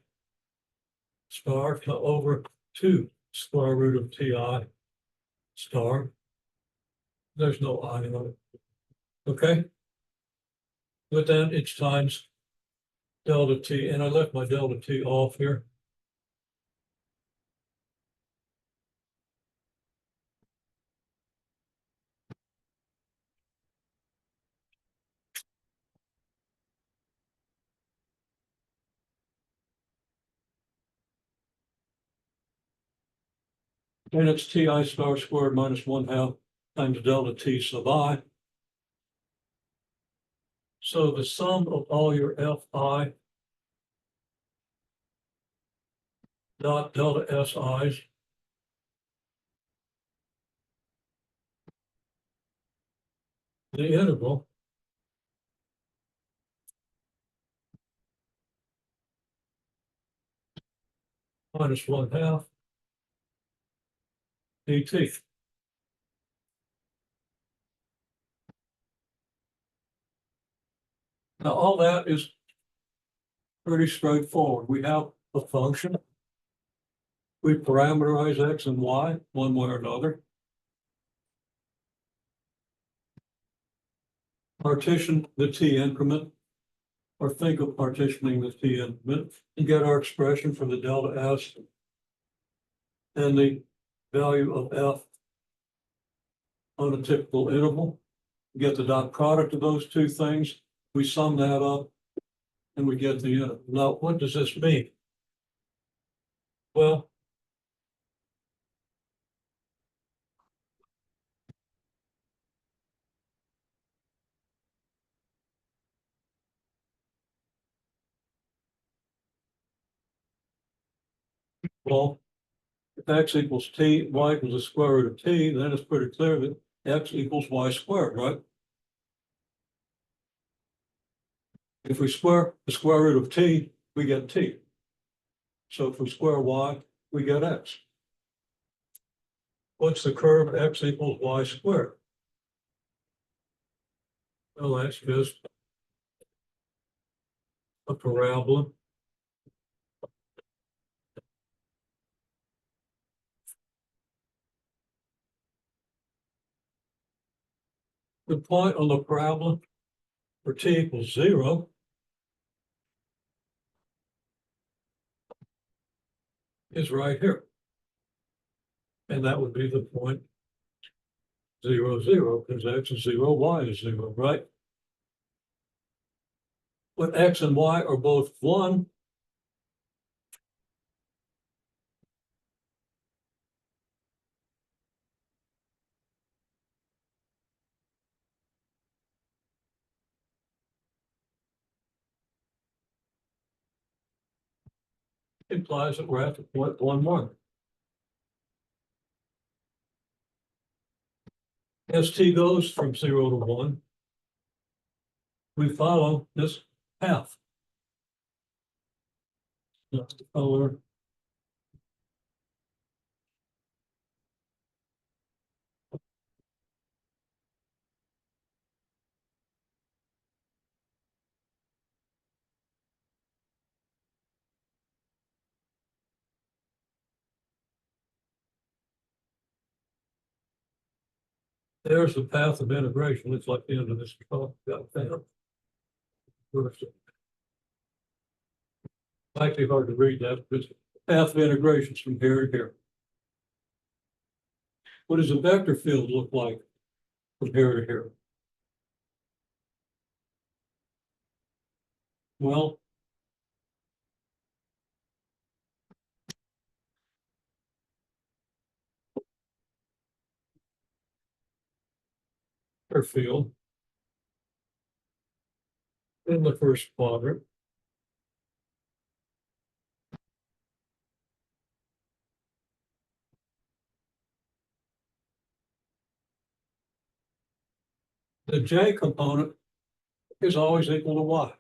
star to over 2 square root of ti star. There's no I in it. Okay? But then it's times delta t, and I left my delta t off here. And it's ti star squared minus 1/2 times delta t sub I. So the sum of all your Fi dot delta SIs the integral minus 1/2 dt. Now, all that is pretty straightforward. We have a function. We parameterize x and y one way or another. Partition the t increment, or think of partitioning the t increment, and get our expression for the delta s and the value of f on a typical interval. Get the dot product of those two things. We sum that up and we get the interval. Now, what does this mean? Well, if x equals t, y equals the square root of t, then it's pretty clear that x equals y squared, right? If we square the square root of t, we get t. So if we square y, we get x. What's the curve x equals y squared? Well, that's just a parabola. The point on the parabola for t equals 0 is right here. And that would be the point 0, 0, because x is 0, y is 0, right? When x and y are both 1, implies that we're at the point 1, 1. As t goes from 0 to 1, we follow this path. That's the color. There's the path of integration. It's like the end of this talk. Might be hard to read that, but it's path of integrations from here to here. What does a vector field look like from here to here? Well, vector field in the first quadrant the j component is always equal to y.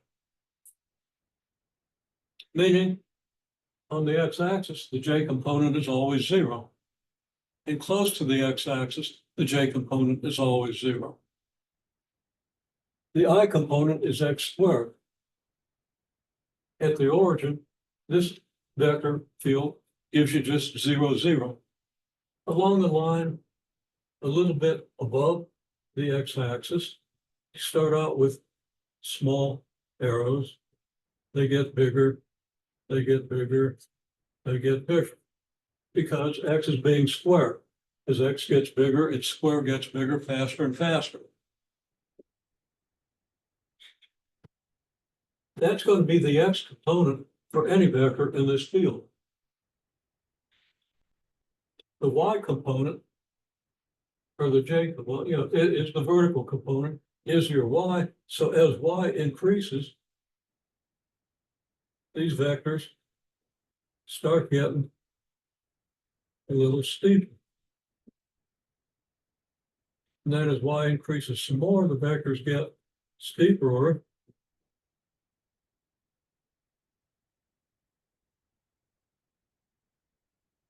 Meaning, on the x-axis, the j component is always 0. And close to the x-axis, the j component is always 0. The I component is x squared. At the origin, this vector field gives you just 0, 0. Along the line, a little bit above the x-axis, you start out with small arrows. They get bigger, they get bigger, they get bigger. Because x is being squared. As x gets bigger, its square gets bigger faster and faster. That's going to be the x component for any vector in this field. The y component, or the j component, it is the vertical component is your y. So as y increases, these vectors start getting a little steeper. And then as y increases some more, the vectors get steeper.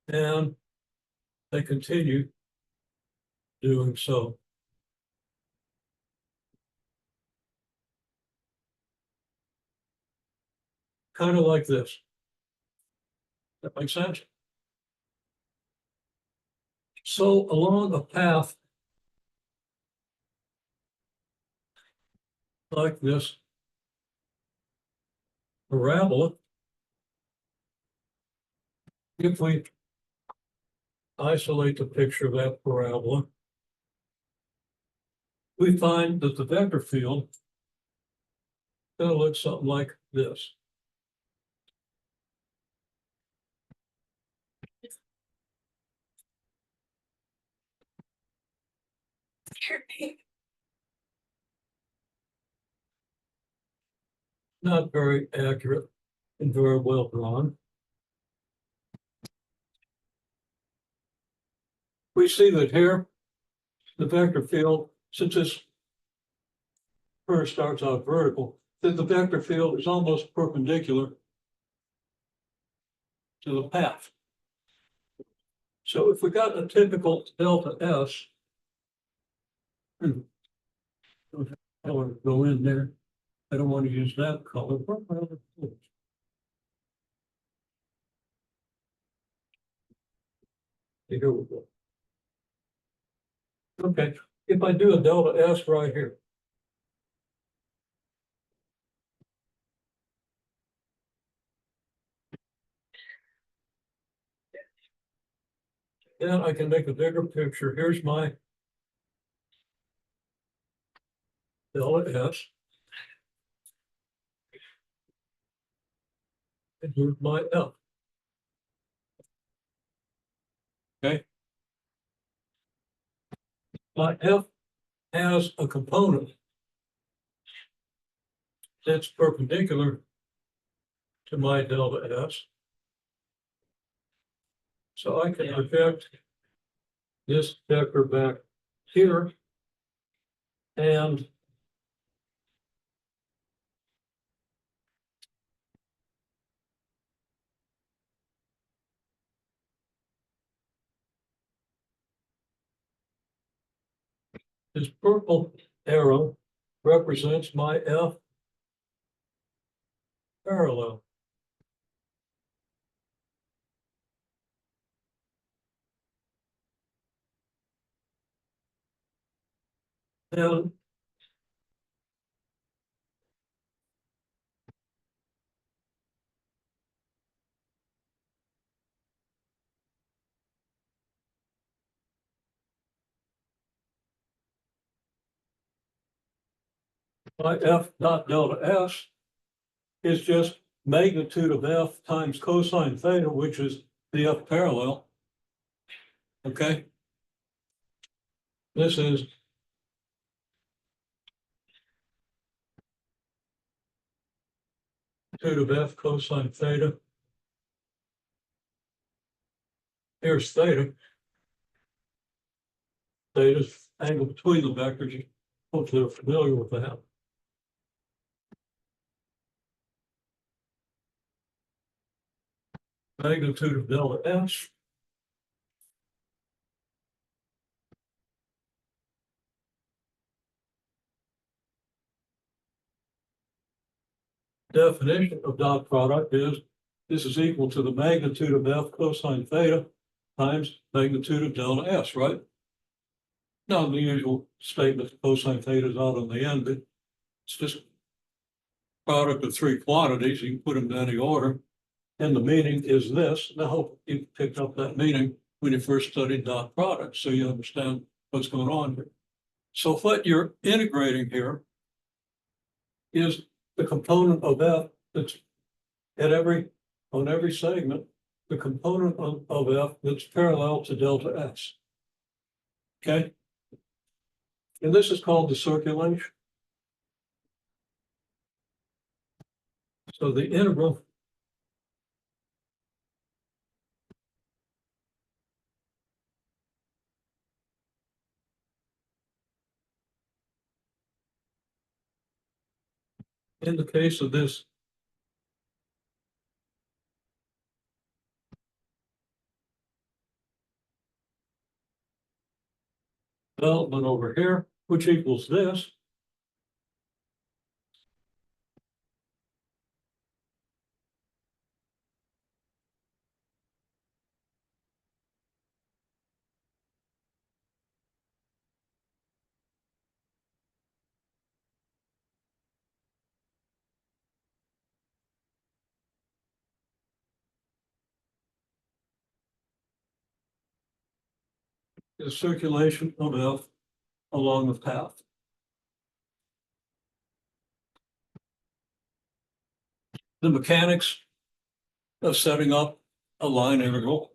And they continue doing so. Kind of like this. That makes sense? So along a path like this parabola, if we isolate the picture of that parabola, we find that the vector field is going to look something like this. Not very accurate and very well drawn. We see that here, the vector field, since this curve starts out vertical, that the vector field is almost perpendicular to the path. So if we got a typical delta S, I want to go in there. I don't want to use that color. Here we go. Okay, if I do a delta S right here. Then I can make a bigger picture. Here's my delta S. And here's my F. Okay. My F has a component that's perpendicular to my delta S. So I can project this vector back here and this purple arrow represents my F parallel. And my F dot delta S is just magnitude of F times cosine theta, which is the F parallel. Okay. This is magnitude of F cosine theta. Here's theta. Theta's angle between the vectors. Hopefully you're familiar with that. Magnitude of delta S definition of dot product is this is equal to the magnitude of F cosine theta times magnitude of delta S, right? Now, the usual statement cosine theta is out on the end, but it's just product of three quantities. You can put them in any order. And the meaning is this. And I hope you picked up that meaning when you first studied dot product, so you understand what's going on here. So what you're integrating here is the component of F that's at on every segment, the component of F that's parallel to delta S. Okay? And this is called the circulation. So the integral in the case of this development over here, which equals this. Is circulation of F along the path. The mechanics of setting up a line integral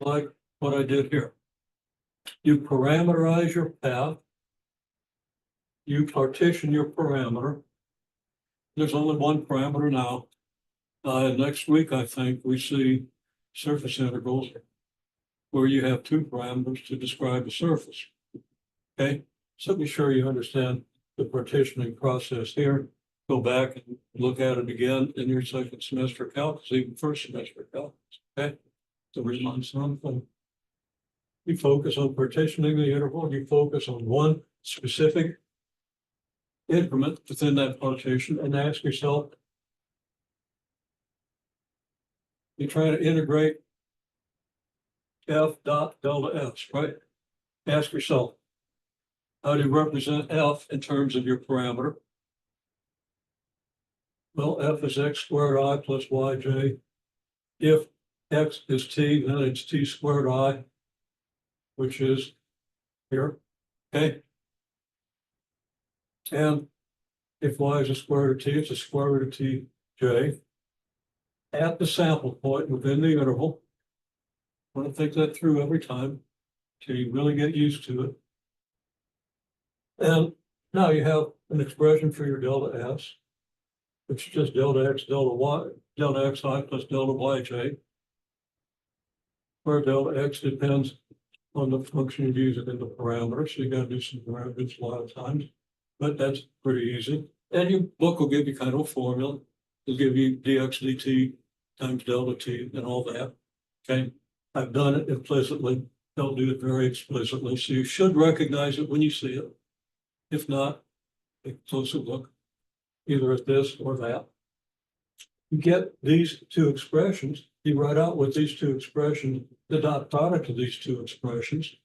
like what I did here. You parameterize your path. You partition your parameter. There's only one parameter now. Next week, I think, we see surface integrals where you have two parameters to describe a surface. Okay, so be sure you understand the partitioning process here. Go back and look at it again in your second semester calculus, even first semester calculus. Okay, so remind something. You focus on partitioning the interval. You focus on one specific increment within that partition and ask yourself, you try to integrate F dot delta S, right? Ask yourself, how do you represent F in terms of your parameter? Well, F is x squared I plus yj. If x is t, then it's t squared I, which is here, okay? And if y is a square root of t, it's a square root of tj. At the sample point within the interval, I want to think that through every time till you really get used to it. And now you have an expression for your delta S, which is just delta x, delta y, delta xi plus delta yj, where delta x depends on the function you're using in the parameter. So you got to do some derivatives a lot of times, but that's pretty easy. And your book will give you kind of a formula. It'll give you dx dt times delta t and all that. Okay, I've done it implicitly. Don't do it very explicitly. So you should recognize it when you see it. If not, take a closer look, either at this or that. You get these two expressions. You write out with these two expressions, the dot product of these two expressions.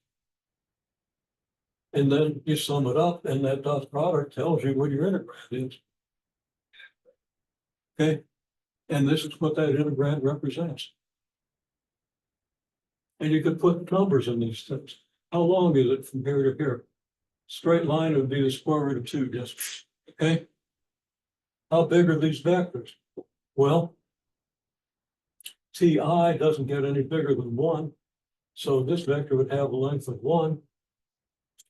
And then you sum it up, and that dot product tells you what your integrand is. Okay, and this is what that integrand represents. And you could put numbers in these things. How long is it from here to here? Straight line would be the square root of 2 just, okay? How big are these vectors? Well, ti doesn't get any bigger than 1. So this vector would have a length of 1.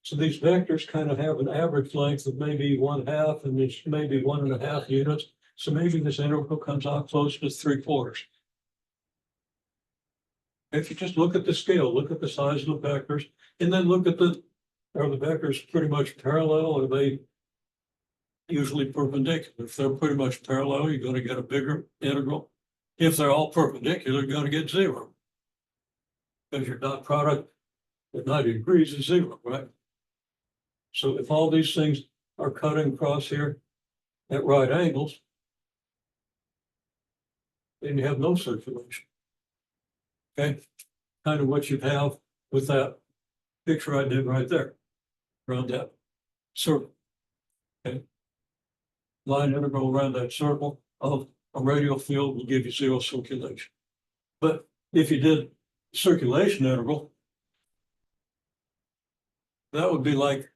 So these vectors kind of have an average length of maybe 1/2, and it's maybe 1.5 units. So maybe this integral comes out close to 3/4. If you just look at the scale, look at the size of the vectors, and then look at are the vectors pretty much parallel, or are they usually perpendicular? If they're pretty much parallel, you're going to get a bigger integral. If they're all perpendicular, you're going to get 0. Because your dot product at 90 degrees is 0, right? So if all these things are cutting across here at right angles, then you have no circulation. Okay, kind of what you have with that picture I did right there around that circle. Okay, line integral around that circle of a radial field will give you 0 circulation. But if you did circulation integral, that would be like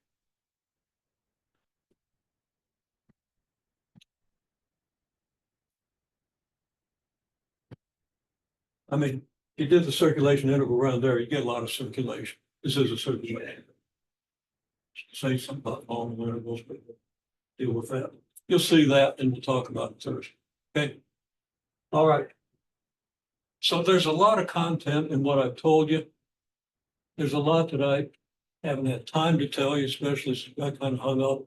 I mean, you did the circulation integral around there, you get a lot of circulation. This is a certain way. Say something about long variables, but we'll deal with that. You'll see that and we'll talk about it Thursday. Okay. All right. So there's a lot of content in what I've told you. There's a lot that I haven't had time to tell you, especially since I kind of hung up.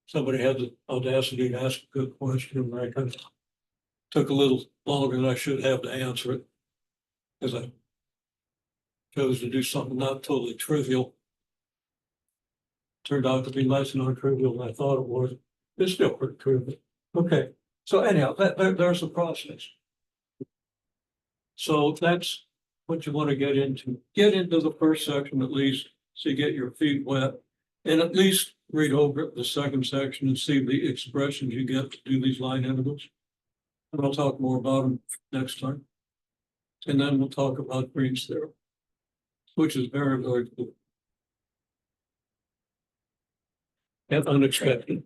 Somebody had the audacity to ask a good question, and I kind of took a little longer than I should have to answer it. Because I chose to do something not totally trivial. Turned out to be less non-trivial than I thought it was. It's still pretty trivial. Okay, so anyhow, there's the process. So that's what you want to get into. Get into the first section at least, so you get your feet wet. And at least read over the second section and see the expressions you get to do these line intervals. And I'll talk more about them next time. And then we'll talk about Green's theorem, which is very, very cool. And unexpected.